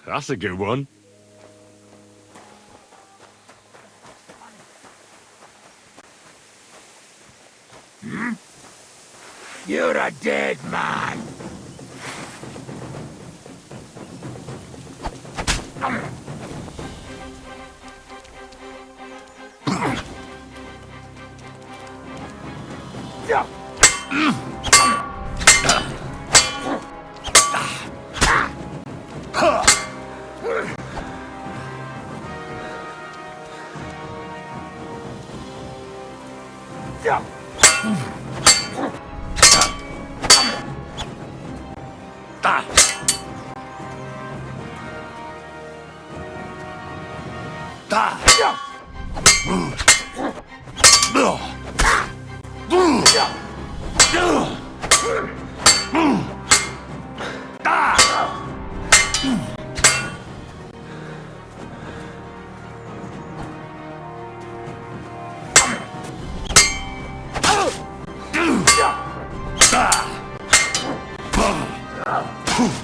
That's a good one. You're a dead man!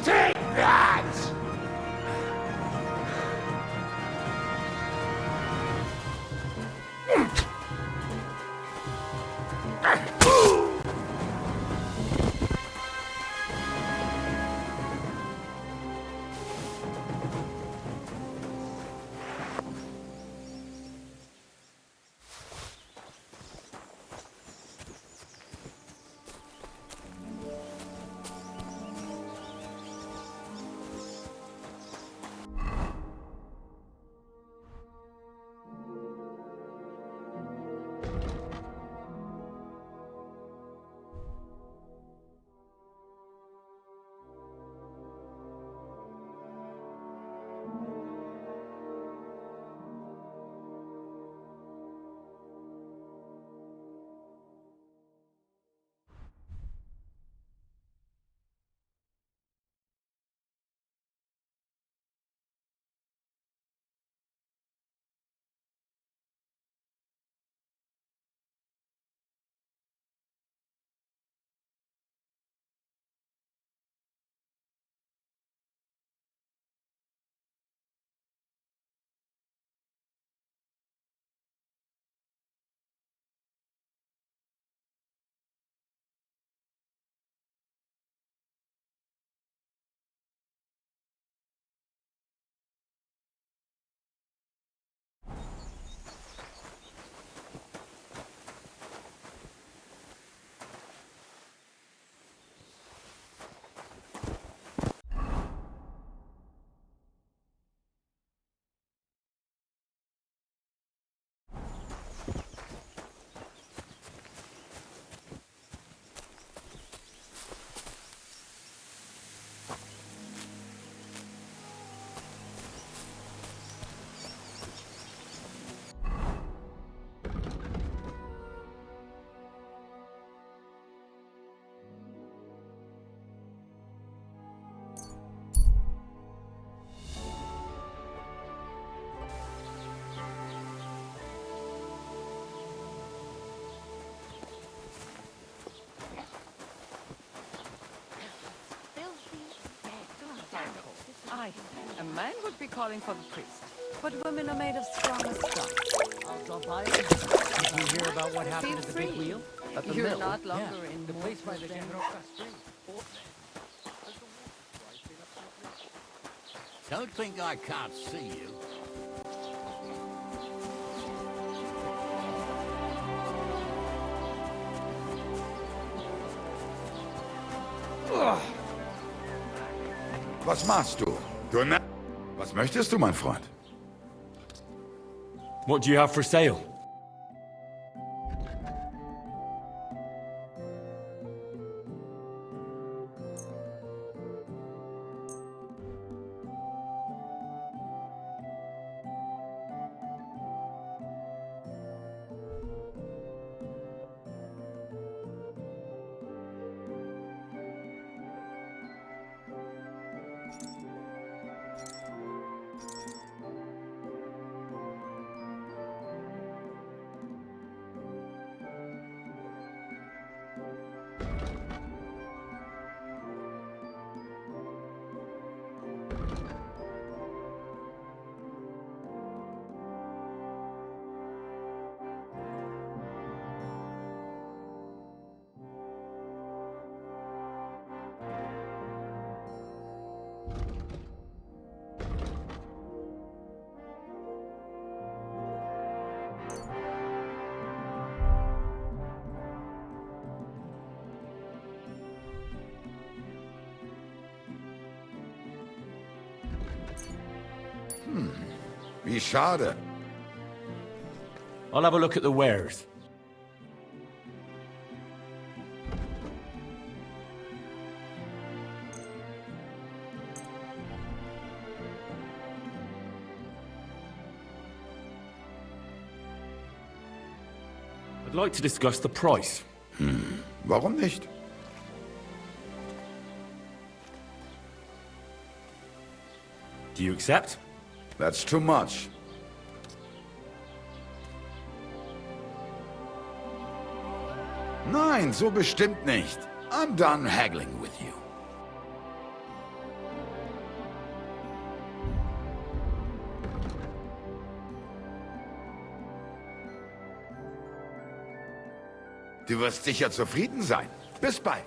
Take that! Aye, a man would be calling for the priest, but women are made of stronger stuff. I'll drop by. Did you hear about what happened Feel at the big free. wheel? At the You're mill? not longer Yeah. in The place by the Morton's General Street. Don't think I can't see you. Was machst du? Was möchtest du, mein Freund? What do you have for sale? Wie schade. I'll have a look at the wares. I'd like to discuss the price. Warum nicht? Do you accept? That's too much. Nein, so bestimmt nicht. I'm done haggling with you. Du wirst sicher zufrieden sein. Bis bald.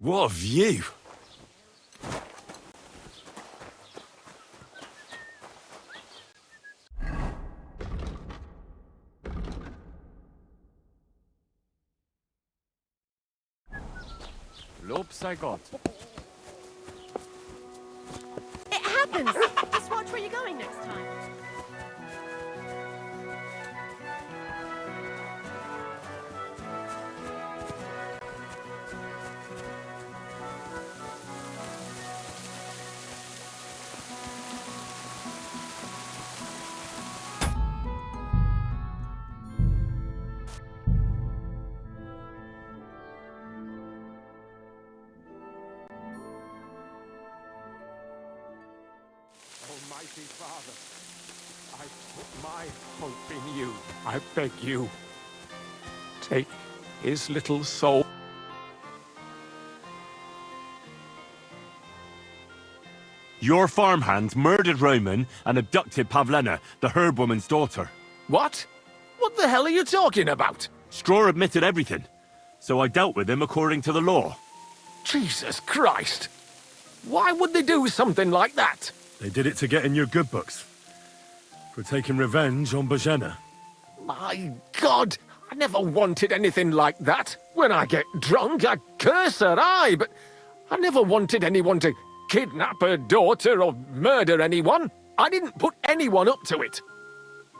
What a view! Lob sei Gott. It happens! Just watch where you're going next time. Almighty Father, I put my hope in you. I beg you, take his little soul. Your farmhand murdered Roman and abducted Pavlena, the herb woman's daughter. What? What the hell are you talking about? Straw admitted everything, so I dealt with him according to the law. Jesus Christ! Why would they do something like that? They did it to get in your good books. For taking revenge on Bojena. My God! I never wanted anything like that. When I get drunk, I curse her, aye, but I never wanted anyone to kidnap her daughter or murder anyone. I didn't put anyone up to it.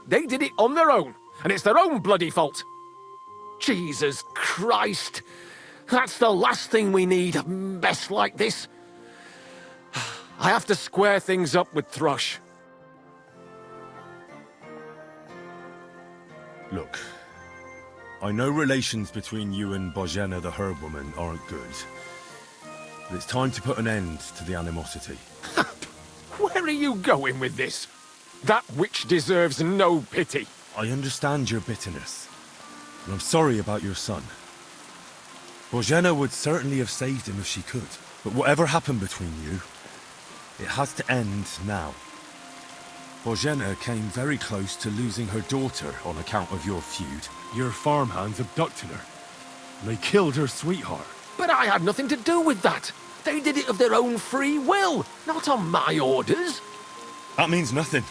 They did it on their own, and it's their own bloody fault. Jesus Christ! That's the last thing we need, a mess like this. I have to square things up with Thrush. Look, I know relations between you and Bojena the herb woman aren't good. But it's time to put an end to the animosity. Where are you going with this? That witch deserves no pity. I understand your bitterness, and I'm sorry about your son. Bojena would certainly have saved him if she could, but whatever happened between you, it has to end now. Bojena came very close to losing her daughter on account of your feud. Your farmhands abducted her. And they killed her sweetheart. But I had nothing to do with that. They did it of their own free will, not on my orders. That means nothing.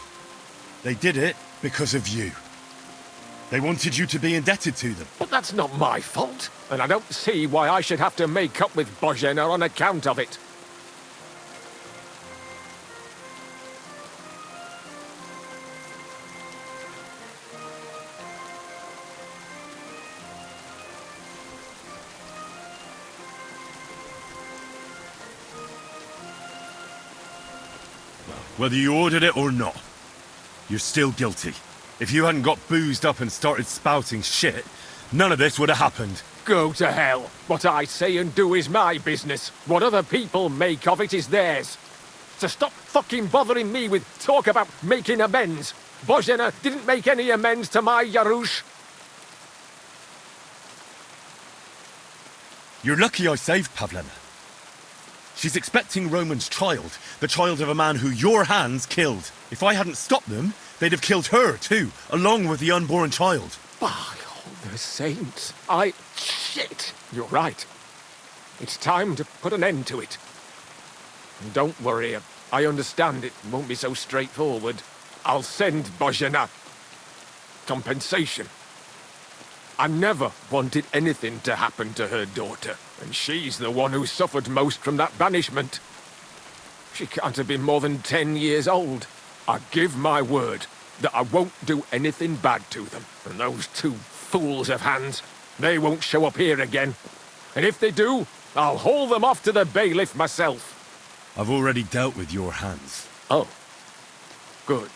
They did it because of you. They wanted you to be indebted to them. But that's not my fault, and I don't see why I should have to make up with Bojena on account of it. Whether you ordered it or not, you're still guilty. If you hadn't got boozed up and started spouting shit, none of this would have happened. Go to hell. What I say and do is my business. What other people make of it is theirs. So stop fucking bothering me with talk about making amends. Bozhena didn't make any amends to my Yarush. You're lucky I saved Pavlena. She's expecting Roman's child, the child of a man who your hands killed. If I hadn't stopped them, they'd have killed her too, along with the unborn child. By all the saints, Shit! You're right. It's time to put an end to it. And don't worry, I understand it won't be so straightforward. I'll send Bozhena compensation. I never wanted anything to happen to her daughter, and she's the one who suffered most from that banishment. She can't have been more than 10 years old. I give my word that I won't do anything bad to them. And those two fools of hands, they won't show up here again. And if they do, I'll haul them off to the bailiff myself. I've already dealt with your hands. Oh. Good.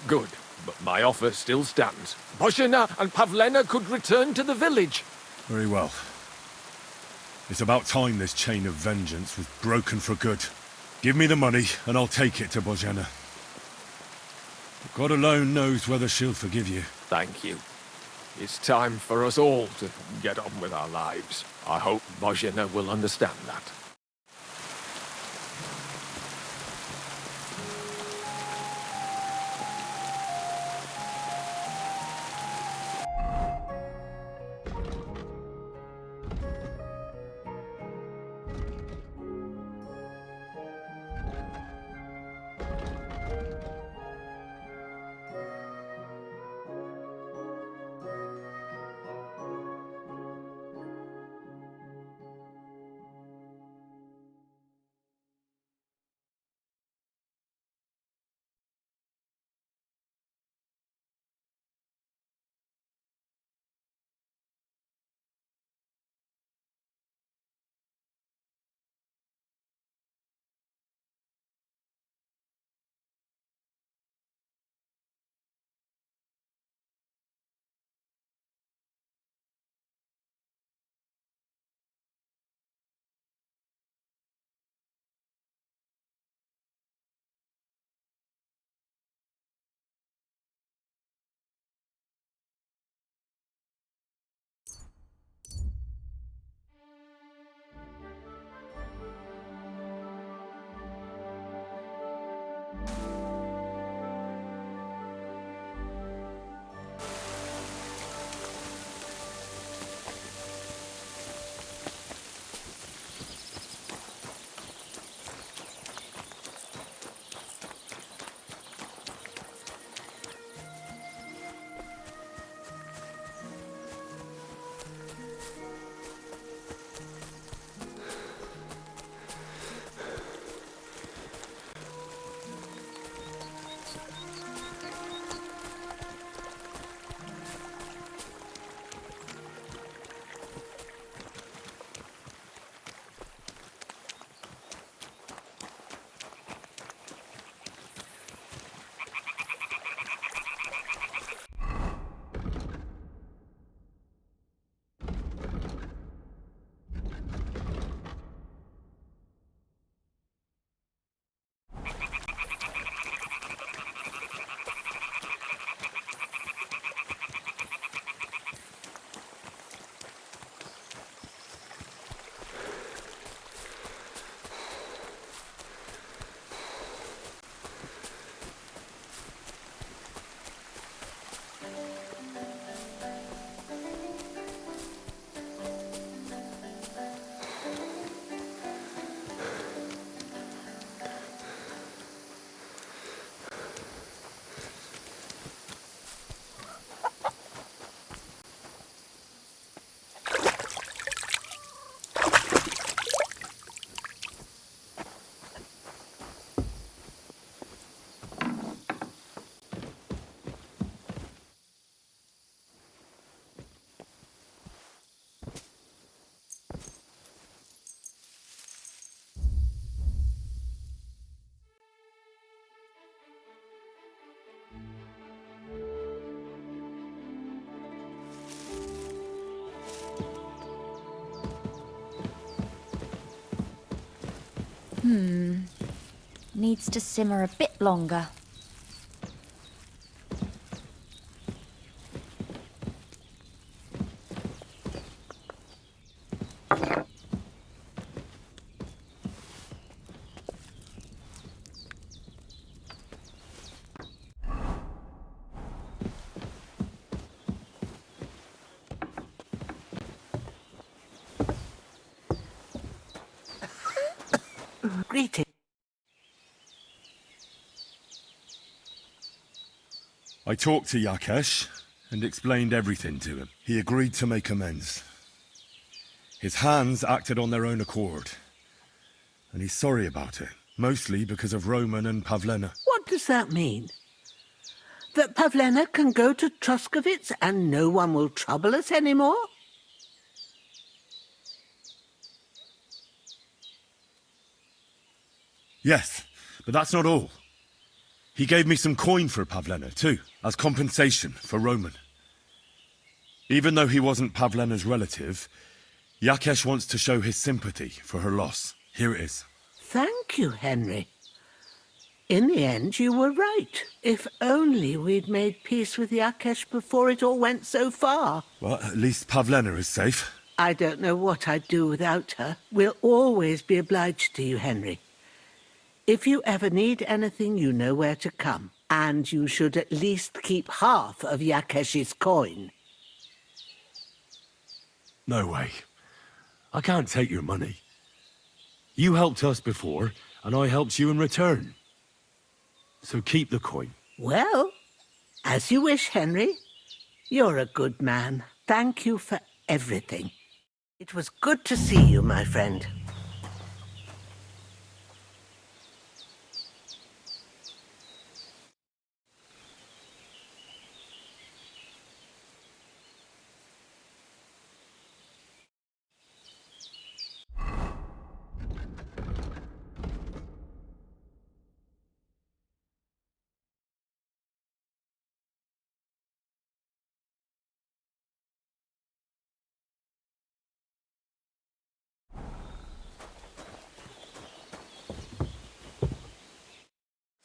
Good. But my offer still stands. Bozhena and Pavlena could return to the village. Very well. It's about time this chain of vengeance was broken for good. Give me the money, and I'll take it to Bozhena. God alone knows whether she'll forgive you. Thank you. It's time for us all to get on with our lives. I hope Bozhena will understand that. Needs to simmer a bit longer. Greeting. I talked to Yakesh and explained everything to him. He agreed to make amends. His hands acted on their own accord, and he's sorry about it, mostly because of Roman and Pavlena. What does that mean? That Pavlena can go to Truskovitz and no one will trouble us anymore? Yes, but that's not all. He gave me some coin for Pavlena, too, as compensation for Roman. Even though he wasn't Pavlena's relative, Yakesh wants to show his sympathy for her loss. Here it is. Thank you, Henry. In the end, you were right. If only we'd made peace with Yakesh before it all went so far. Well, at least Pavlena is safe. I don't know what I'd do without her. We'll always be obliged to you, Henry. If you ever need anything, you know where to come. And you should at least keep half of Yakesh's coin. No way. I can't take your money. You helped us before, and I helped you in return. So keep the coin. Well, as you wish, Henry. You're a good man. Thank you for everything. It was good to see you, my friend.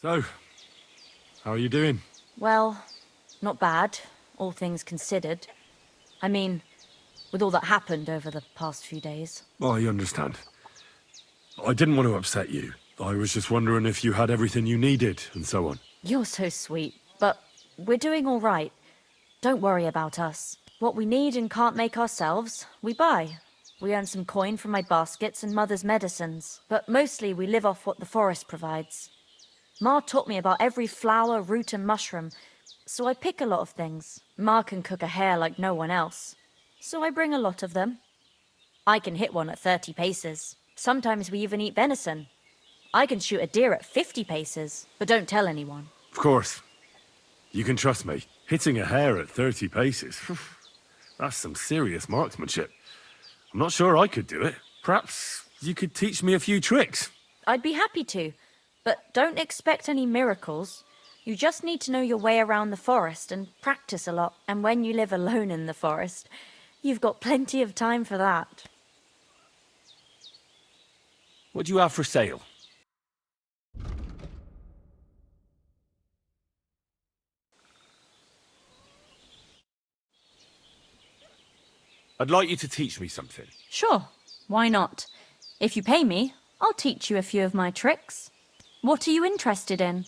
So, how are you doing? Well, not bad, all things considered. I mean, with all that happened over the past few days. I understand. I didn't want to upset you. I was just wondering if you had everything you needed, and so on. You're so sweet, but we're doing all right. Don't worry about us. What we need and can't make ourselves, we buy. We earn some coin from my baskets and Mother's medicines, but mostly we live off what the forest provides. Ma taught me about every flower, root and mushroom, so I pick a lot of things. Ma can cook a hare like no one else, so I bring a lot of them. I can hit one at 30 paces. Sometimes we even eat venison. I can shoot a deer at 50 paces, but don't tell anyone. Of course. You can trust me. Hitting a hare at 30 paces, that's some serious marksmanship. I'm not sure I could do it. Perhaps you could teach me a few tricks. I'd be happy to, but don't expect any miracles. You just need to know your way around the forest and practice a lot. And when you live alone in the forest, you've got plenty of time for that. What do you have for sale? I'd like you to teach me something. Sure, why not? If you pay me, I'll teach you a few of my tricks. What are you interested in?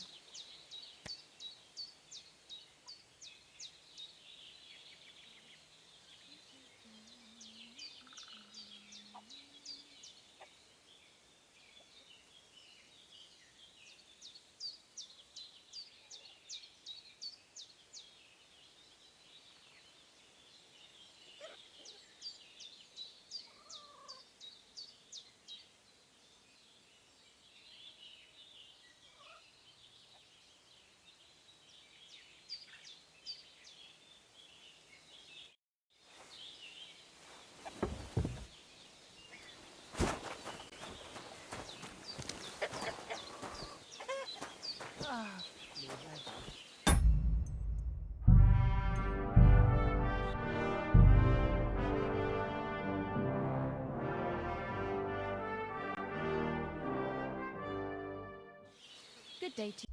Good day to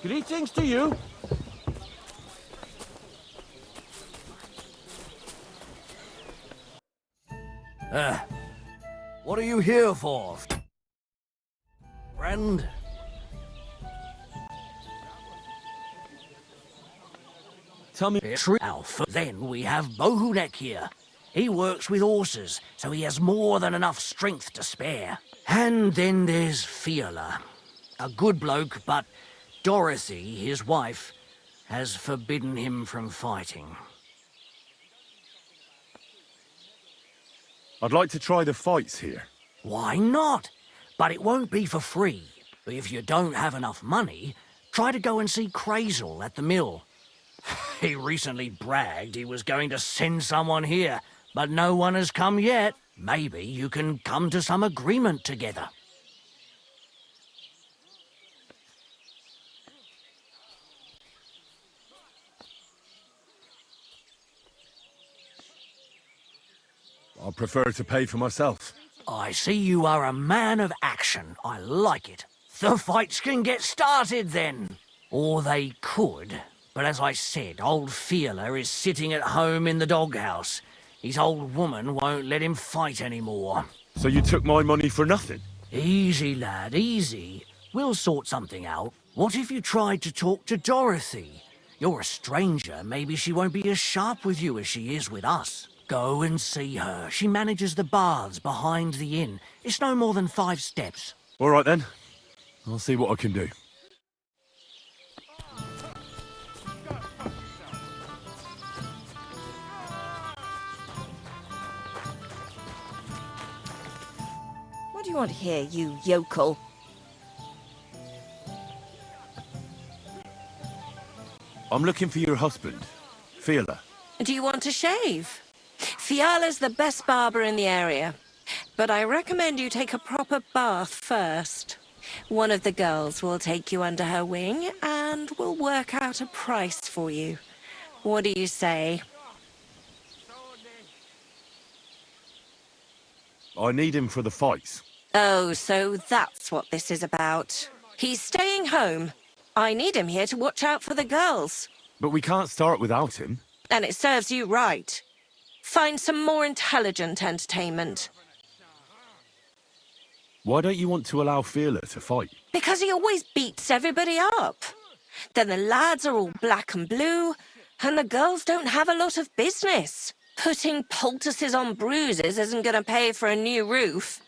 Greetings to you. What are you here for, friend? Tell me. Alpha. Then we have Bohunek here. He works with horses, so he has more than enough strength to spare. And then there's Fiala. A good bloke, but Dorothy, his wife, has forbidden him from fighting. I'd like to try the fights here. Why not? But it won't be for free. If you don't have enough money, try to go and see Crazel at the mill. He recently bragged he was going to send someone here, but no one has come yet. Maybe you can come to some agreement together. I'll prefer to pay for myself. I see you are a man of action. I like it. The fights can get started then. Or they could. But as I said, old Fiala is sitting at home in the doghouse. His old woman won't let him fight anymore. So you took my money for nothing? Easy, lad, easy. We'll sort something out. What if you tried to talk to Dorothy? You're a stranger. Maybe she won't be as sharp with you as she is with us. Go and see her. She manages the baths behind the inn. It's no more than 5 steps. All right then. I'll see what I can do. What do you want here, you yokel? I'm looking for your husband, Fiala. Do you want to shave? Fiala's the best barber in the area. But I recommend you take a proper bath first. One of the girls will take you under her wing and will work out a price for you. What do you say? I need him for the fights. Oh, so that's what this is about. He's staying home. I need him here to watch out for the girls. But we can't start without him. And it serves you right. Find some more intelligent entertainment. Why don't you want to allow Fiala to fight? Because he always beats everybody up. Then the lads are all black and blue, and the girls don't have a lot of business. Putting poultices on bruises isn't going to pay for a new roof.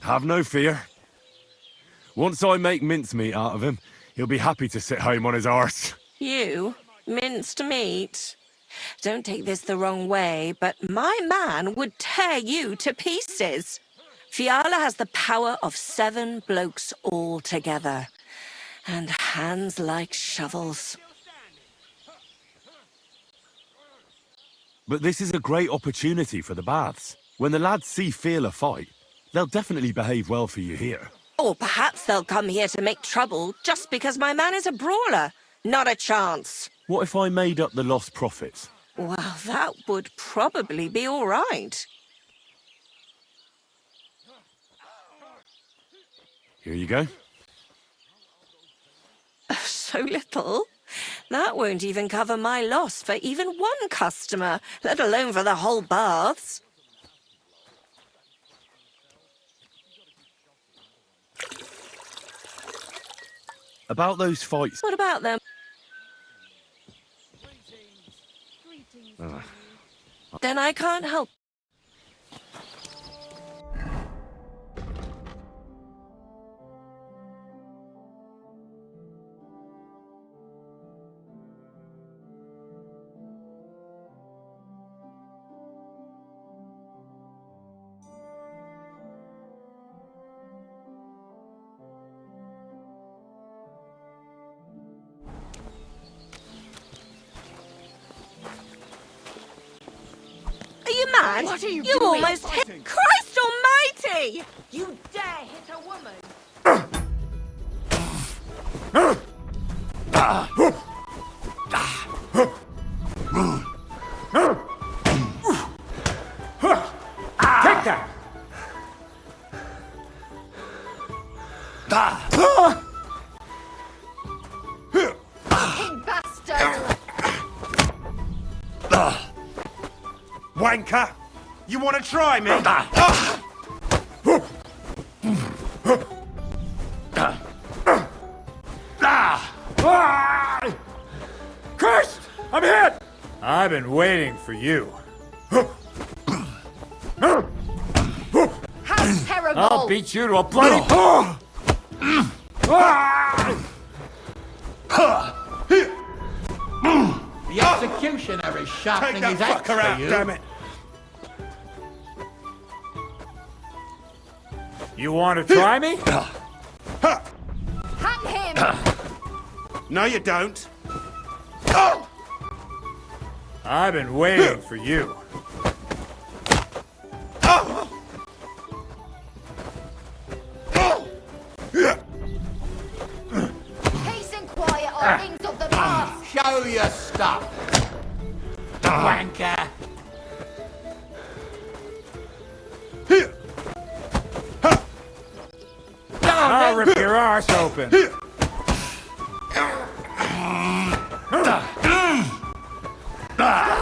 Have no fear. Once I make mincemeat out of him, he'll be happy to sit home on his arse. You? Minced meat? Don't take this the wrong way, but my man would tear you to pieces. Fiala has the power of 7 blokes all together. And hands like shovels. But this is a great opportunity for the baths. When the lads see Fiala fight, they'll definitely behave well for you here. Or perhaps they'll come here to make trouble just because my man is a brawler. Not a chance. What if I made up the lost profits? Well, that would probably be all right. Here you go. So little? That won't even cover my loss for even one customer, let alone for the whole baths. About those fights. What about them? Then I can't help. Are you mad? What are you You doing? almost hit Christ Almighty! You dare hit a woman? Take that! Fucking bastard! Wanker! You want to try me? Christ! I'm hit! I've been waiting for you. How terrible! I'll beat you to a bloody pulp! The executioner is sharpening Take his that axe fucker for out, you. damn it! You want to try me? Hang him! No, you don't. I've been waiting for you. Peace and quiet are things of the past! Show your stuff, wanker. I'll rip your arse open.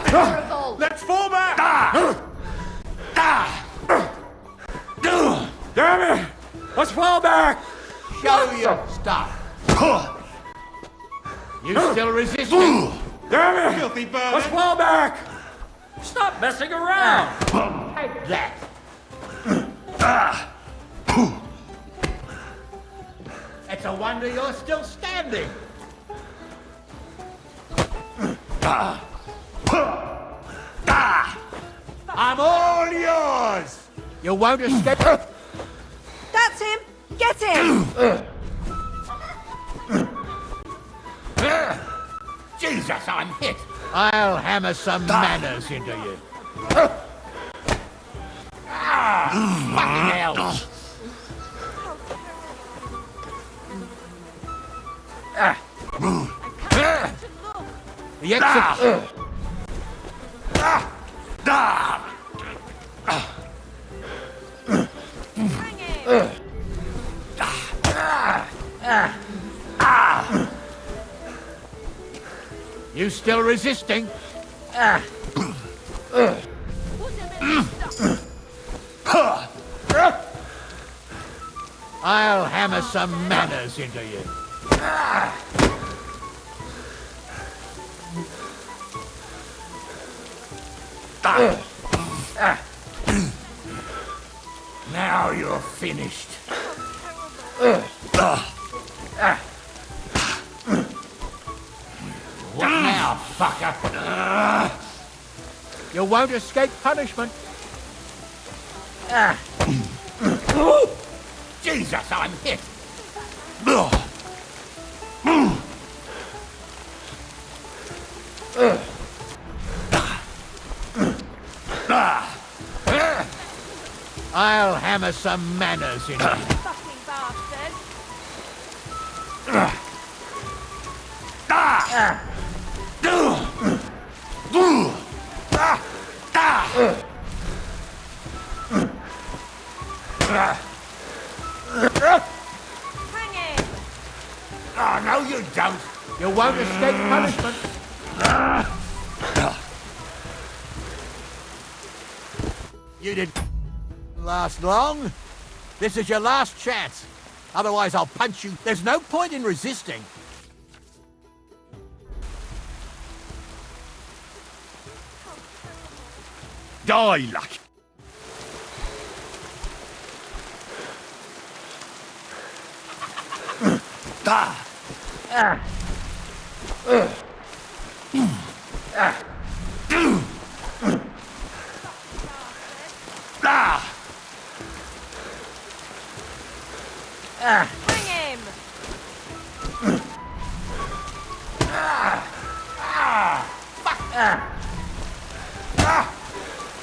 Terrible! Let's fall back! Damn it! Let's fall back! Show your stuff. You still resisting? Damn it! Filthy Let's vermin! fall back! Stop messing around! Take that. It's a wonder you're still standing. I'm all yours. You won't escape. That's him! Get him! Jesus, I'm hit. I'll hammer some manners into you. Fucking hell. The exit. You still resisting? I'll hammer some manners into you. Now you're finished. What now, fucker? You won't escape punishment. Jesus, I'm hit. I'll hammer some manners into you. Fucking bastard! Hang him! Oh, no, you don't. You won't escape punishment. You didn't last long. This is your last chance. Otherwise, I'll punch you. There's no point in resisting. Die, lack. Hang him!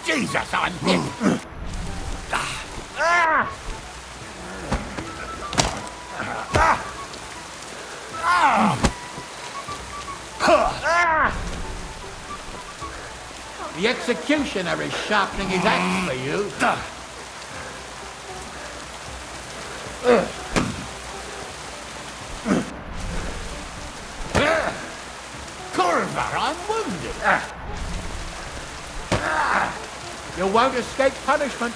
Jesus, I'm hit. The executioner is sharpening his axe for you. Curva, I'm wounded. You won't escape punishment.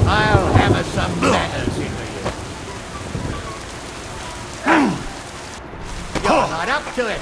I'll hammer some manners into you. You're not up to it.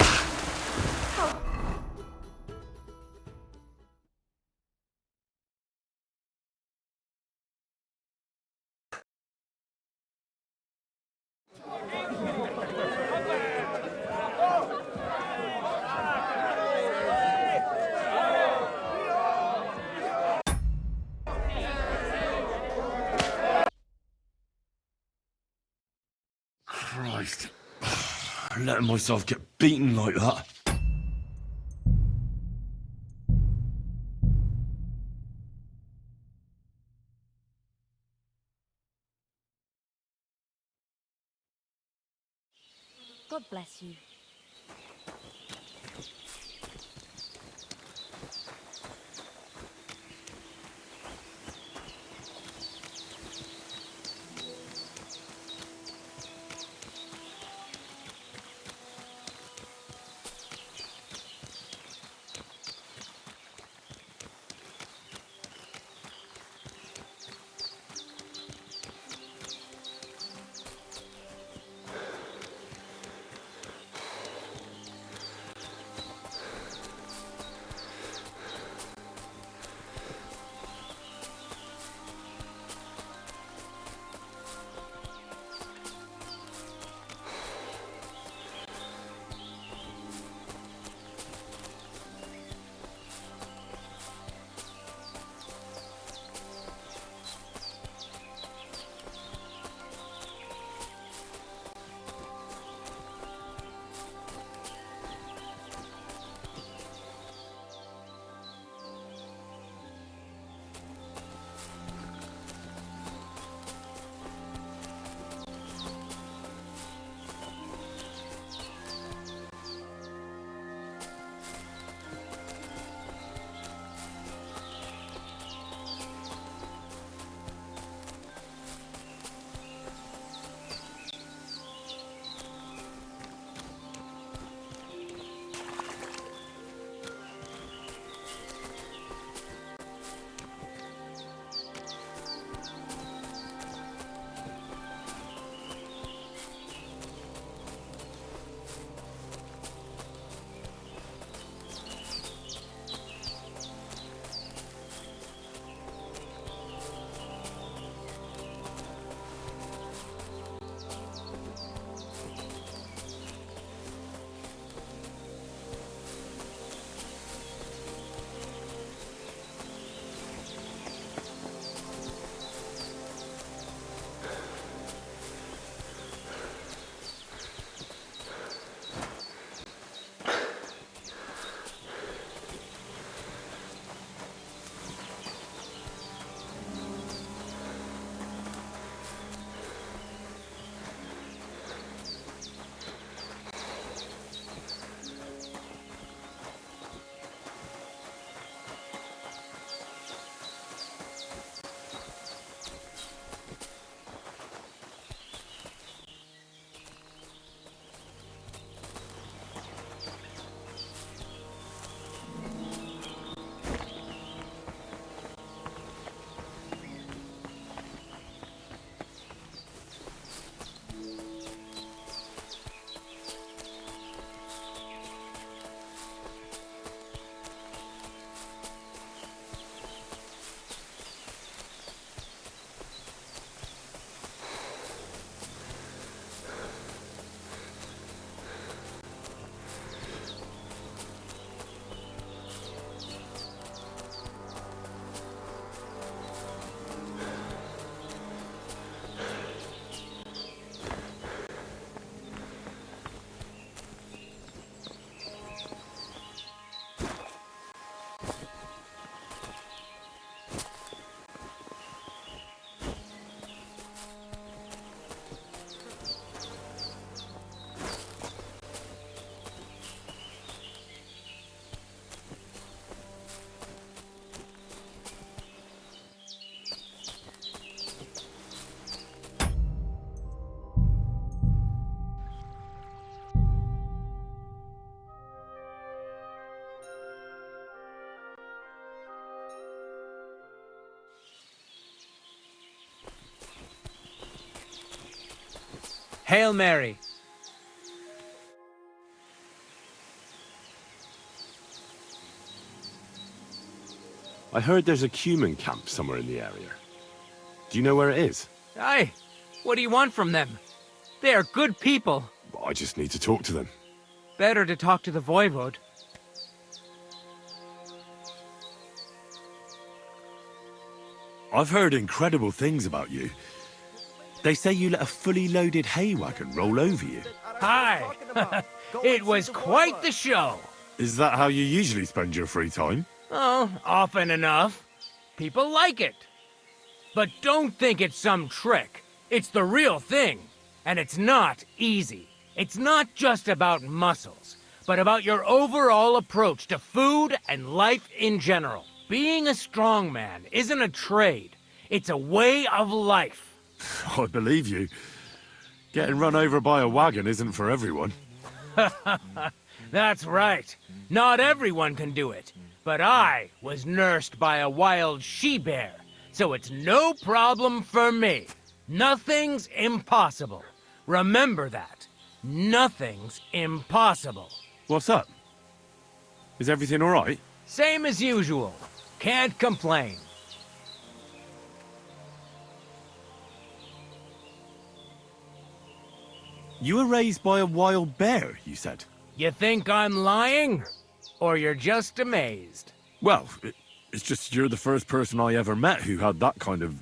Christ. Letting myself get beaten like that. God bless you. Hail Mary. I heard there's a Cuman camp somewhere in the area. Do you know where it is? Aye. What do you want from them? They are good people. I just need to talk to them. Better to talk to the Voivode. I've heard incredible things about you. They say you let a fully loaded hay wagon roll over you. Hi. It was quite the show. Is that how you usually spend your free time? Oh, often enough. People like it. But don't think it's some trick. It's the real thing. And it's not easy. It's not just about muscles, but about your overall approach to food and life in general. Being a strongman isn't a trade. It's a way of life. I believe you. Getting run over by a wagon isn't for everyone. That's right. Not everyone can do it. But I was nursed by a wild she-bear, so it's no problem for me. Nothing's impossible. Remember that. Nothing's impossible. What's up? Is everything all right? Same as usual. Can't complain. You were raised by a wild bear, you said? You think I'm lying? Or you're just amazed? Well, it's just you're the first person I ever met who had that kind of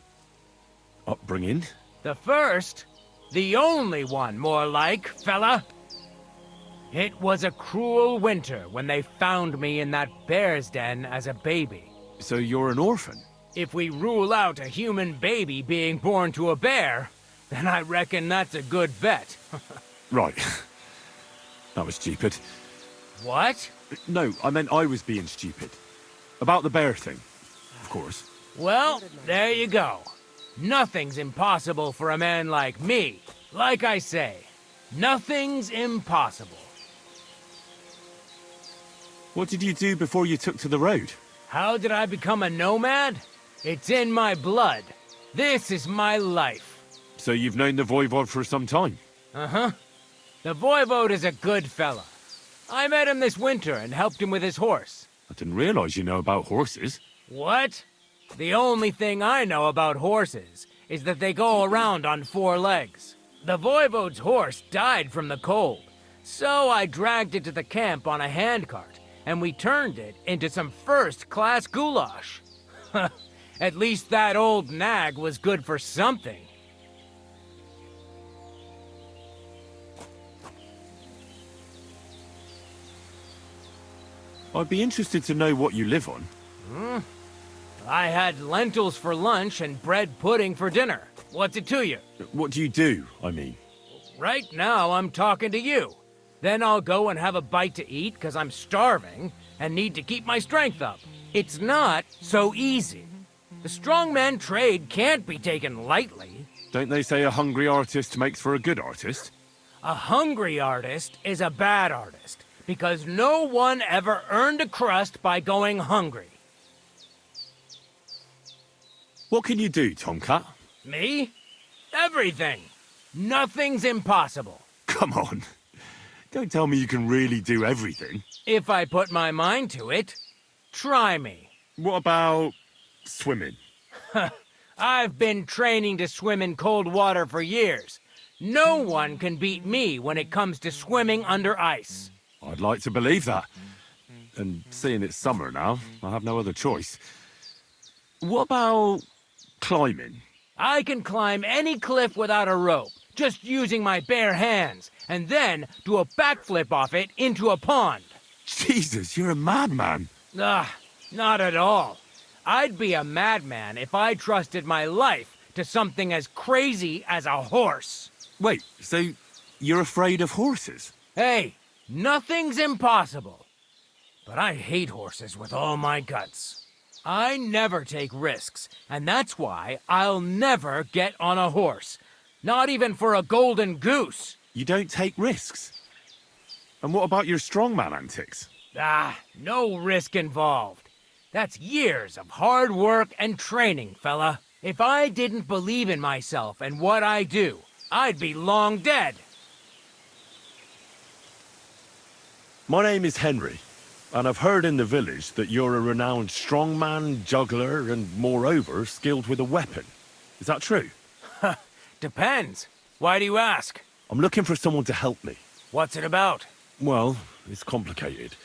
upbringing. The first? The only one, more like, fella. It was a cruel winter when they found me in that bear's den as a baby. So you're an orphan? If we rule out a human baby being born to a bear, then I reckon that's a good bet. Right. That was stupid. What? No, I meant I was being stupid. About the bear thing, of course. Well, there you go. Nothing's impossible for a man like me. Like I say, nothing's impossible. What did you do before you took to the road? How did I become a nomad? It's in my blood. This is my life. So you've known the Voivode for some time? Uh-huh. The Voivode is a good fella. I met him this winter and helped him with his horse. I didn't realize you know about horses. What? The only thing I know about horses is that they go around on 4 legs. The Voivode's horse died from the cold, so I dragged it to the camp on a handcart, and we turned it into some first-class goulash. At least that old nag was good for something. I'd be interested to know what you live on. I had lentils for lunch and bread pudding for dinner. What's it to you? What do you do, I mean? Right now, I'm talking to you. Then I'll go and have a bite to eat because I'm starving and need to keep my strength up. It's not so easy. The strongman trade can't be taken lightly. Don't they say a hungry artist makes for a good artist? A hungry artist is a bad artist because no one ever earned a crust by going hungry. What can you do, Tomcat? Me? Everything. Nothing's impossible. Come on. Don't tell me you can really do everything. If I put my mind to it. Try me. What about swimming? I've been training to swim in cold water for years. No one can beat me when it comes to swimming under ice. I'd like to believe that. And seeing it's summer now, I have no other choice. What about climbing? I can climb any cliff without a rope, just using my bare hands, and then do a backflip off it into a pond. Jesus, you're a madman. Not at all. I'd be a madman if I trusted my life to something as crazy as a horse. Wait, so you're afraid of horses? Hey, nothing's impossible. But I hate horses with all my guts. I never take risks, and that's why I'll never get on a horse. Not even for a golden goose. You don't take risks? And what about your strongman antics? No risk involved. That's years of hard work and training, fella. If I didn't believe in myself and what I do, I'd be long dead. My name is Henry, and I've heard in the village that you're a renowned strongman, juggler, and moreover, skilled with a weapon. Is that true? Depends. Why do you ask? I'm looking for someone to help me. What's it about? Well, it's complicated.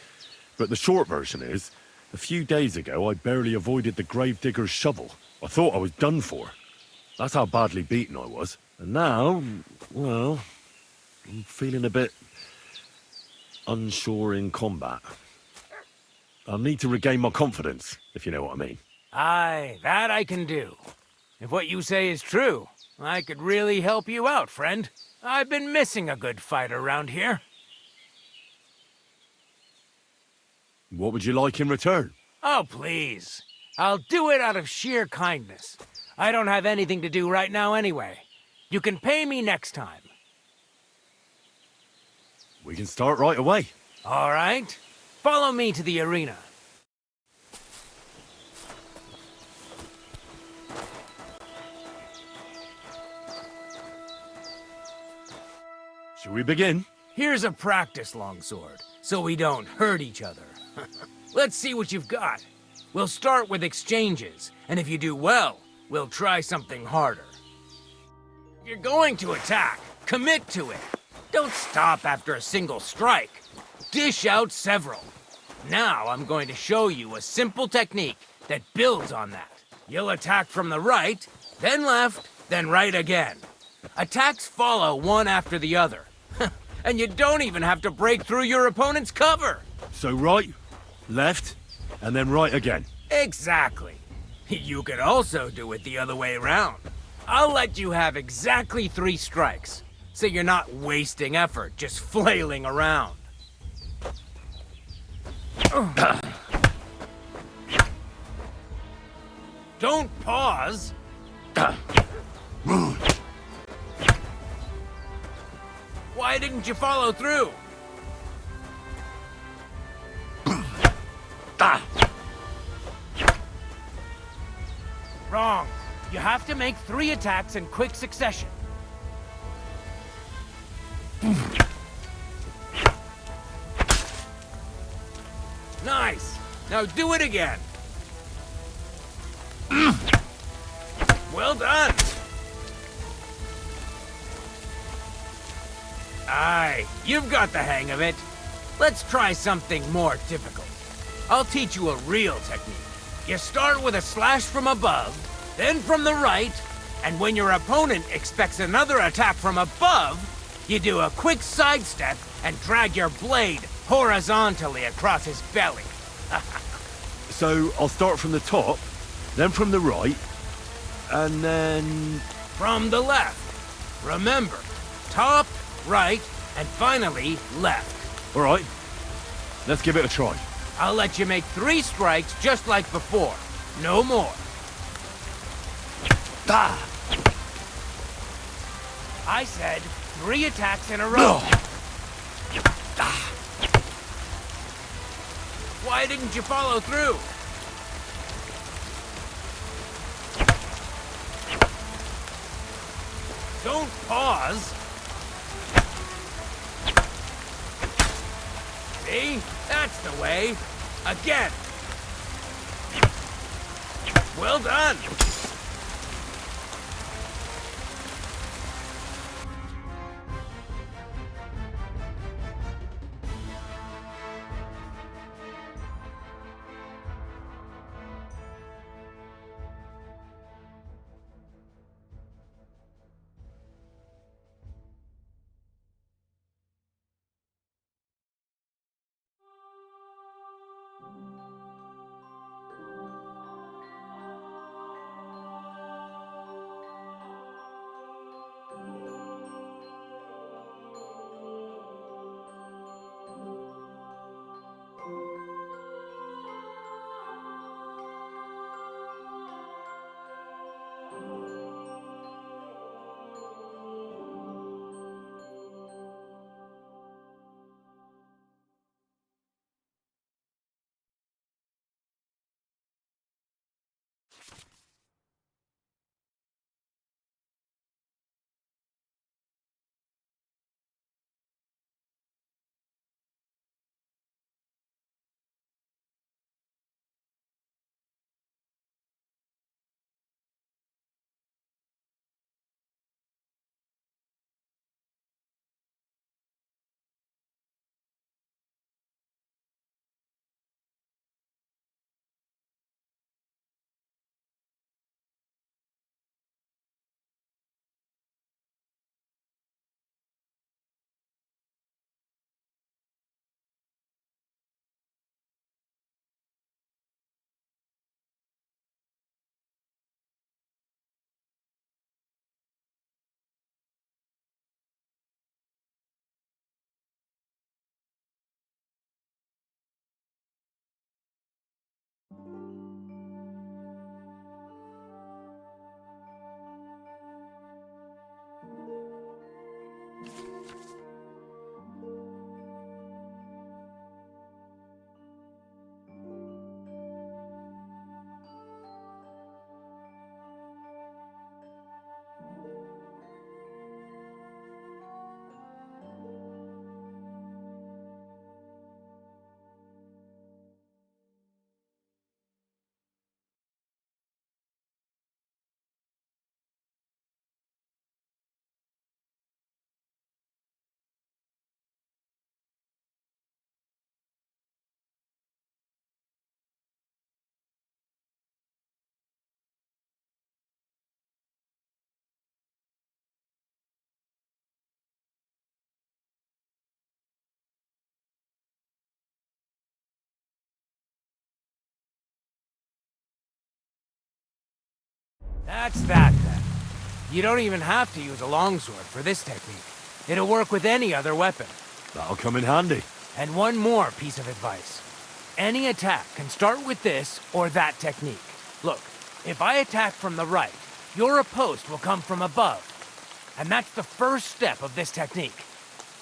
But the short version is, a few days ago I barely avoided the gravedigger's shovel. I thought I was done for. That's how badly beaten I was. And now, well, I'm feeling a bit unsure in combat. I'll need to regain my confidence, if you know what I mean. Aye, that I can do. If what you say is true, I could really help you out, friend. I've been missing a good fight around here. What would you like in return? Oh, please. I'll do it out of sheer kindness. I don't have anything to do right now anyway. You can pay me next time. We can start right away. All right. Follow me to the arena. Shall we begin? Here's a practice longsword, so we don't hurt each other. Let's see what you've got. We'll start with exchanges, and if you do well, we'll try something harder. If you're going to attack, commit to it. Don't stop after a single strike. Dish out several. Now I'm going to show you a simple technique that builds on that. You'll attack from the right, then left, then right again. Attacks follow one after the other. And you don't even have to break through your opponent's cover. So right, left, and then right again. Exactly. You could also do it the other way around. I'll let you have exactly 3 strikes, so you're not wasting effort just flailing around. Don't pause. Why didn't you follow through? Wrong. You have to make 3 attacks in quick succession. Nice. Now do it again. Well done. Aye, you've got the hang of it. Let's try something more difficult. I'll teach you a real technique. You start with a slash from above, then from the right, and when your opponent expects another attack from above, you do a quick sidestep and drag your blade horizontally across his belly. So I'll start from the top, then from the right, and then... From the left. Remember, top, right, and finally left. All right, let's give it a try. I'll let you make 3 strikes just like before. No more. Ah! I said 3 attacks in a row. Why didn't you follow through? Don't pause. See? That's the way. Again. Well done. That's that, then. You don't even have to use a longsword for this technique. It'll work with any other weapon. That'll come in handy. And one more piece of advice. Any attack can start with this or that technique. Look, if I attack from the right, your riposte will come from above. And that's the first step of this technique.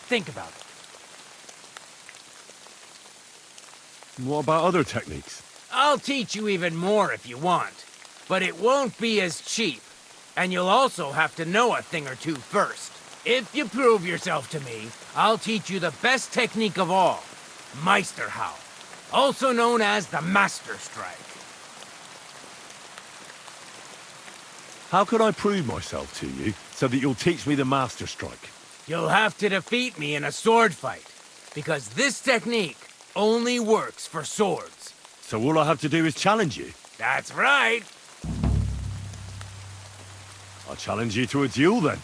Think about it. What about other techniques? I'll teach you even more if you want. But it won't be as cheap. And you'll also have to know a thing or two first. If you prove yourself to me, I'll teach you the best technique of all. Meisterhowl. Also known as the Master Strike. How can I prove myself to you so that you'll teach me the Master Strike? You'll have to defeat me in a sword fight. Because this technique only works for swords. So all I have to do is challenge you? That's right. I'll challenge you to a duel then.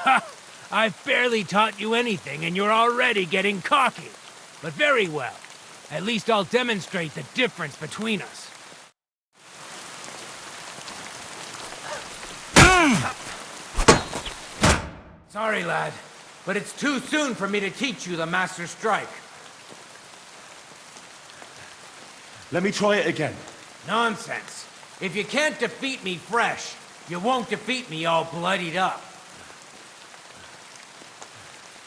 Ha! I've barely taught you anything and you're already getting cocky. But very well. At least I'll demonstrate the difference between us. Sorry, lad, but it's too soon for me to teach you the Master Strike. Let me try it again. Nonsense. If you can't defeat me fresh, you won't defeat me all bloodied up.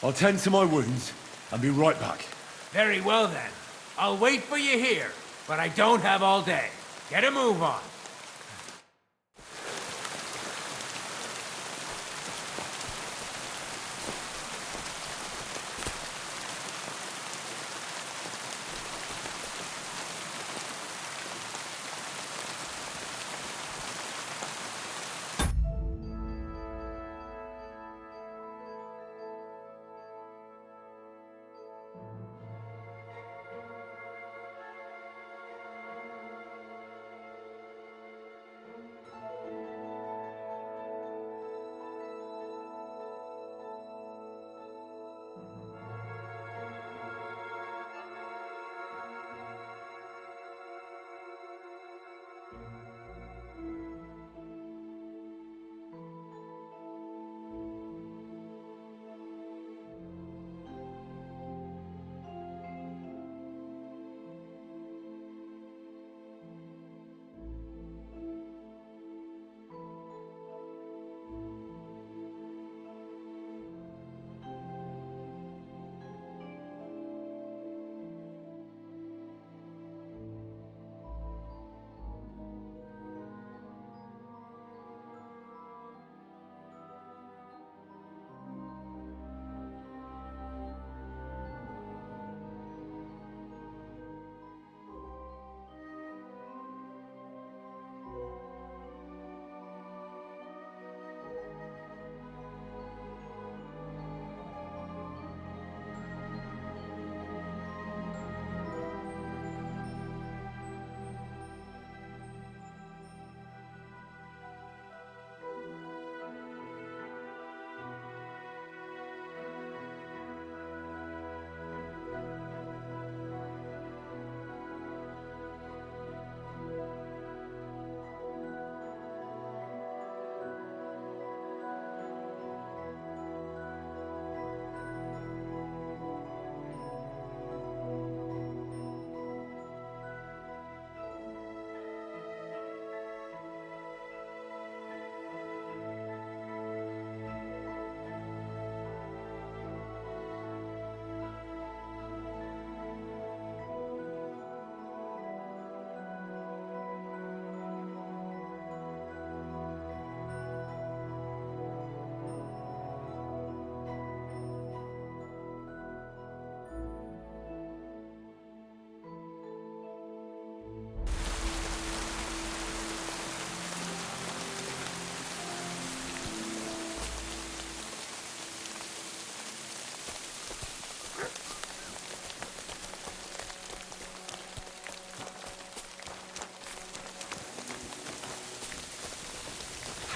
I'll tend to my wounds and be right back. Very well then. I'll wait for you here, but I don't have all day. Get a move on.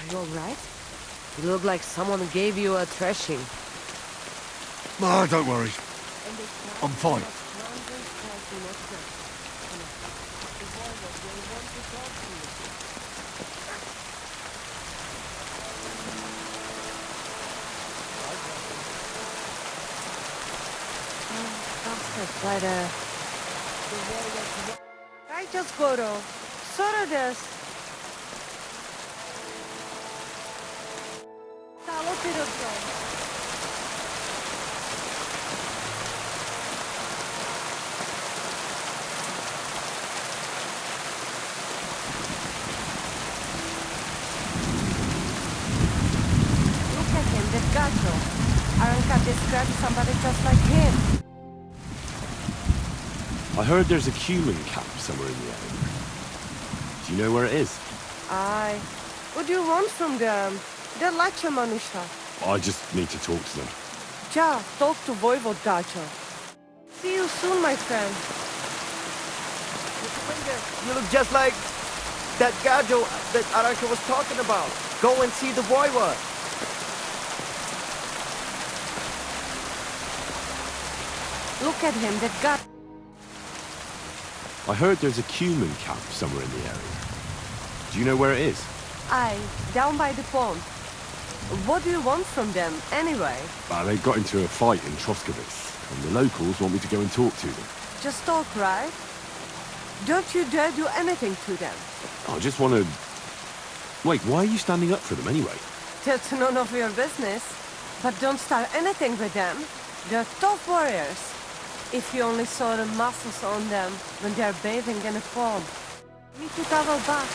Are you alright? You look like someone gave you a thrashing. Ah, don't worry. I'm fine. But, Right, skoro. Sorry, des. Stalo ti dobro. Look at him, that gato. Aranka described somebody just like him. I heard there's a human camp somewhere in the area. Do you know where it is? Aye. What do you want from them? They're Lacha Manusha. I just need to talk to them. Ja, talk to Voivod Gacho. See you soon, my friend. You look just like that Gajo that Aranka was talking about. Go and see the Voivod. Look at him, that guy. I heard there's a human camp somewhere in the area. Do you know where it is? Aye, down by the pond. What do you want from them, anyway? They got into a fight in Troskowitz, and the locals want me to go and talk to them. Just talk, right? Don't you dare do anything to them. I just want to... Wait, why are you standing up for them anyway? That's none of your business. But don't start anything with them. They're tough warriors. If you only saw the muscles on them when they're bathing in a pond. Me to travel back.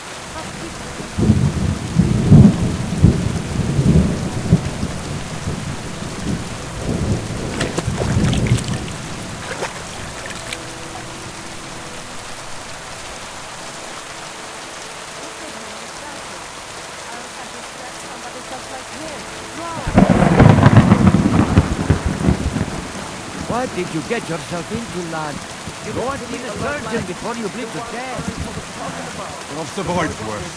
What did you get yourself into, lad? You go and see the surgeon before you bleed to death. I've survived worse.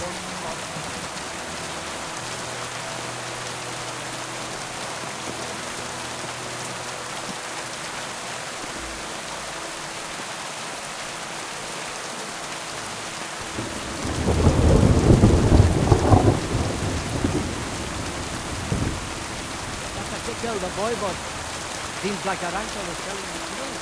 That's a tickle, the Voivod. Seems like Aranka was telling the truth.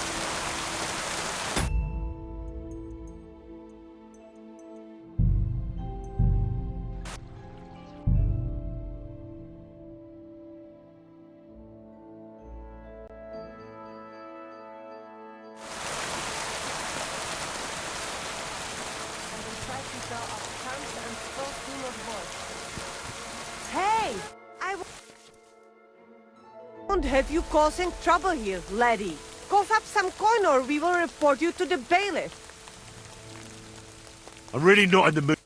Hey! I won't have you causing trouble here, laddie. Cough up some coin or we will report you to the bailiff. I'm really not in the mood.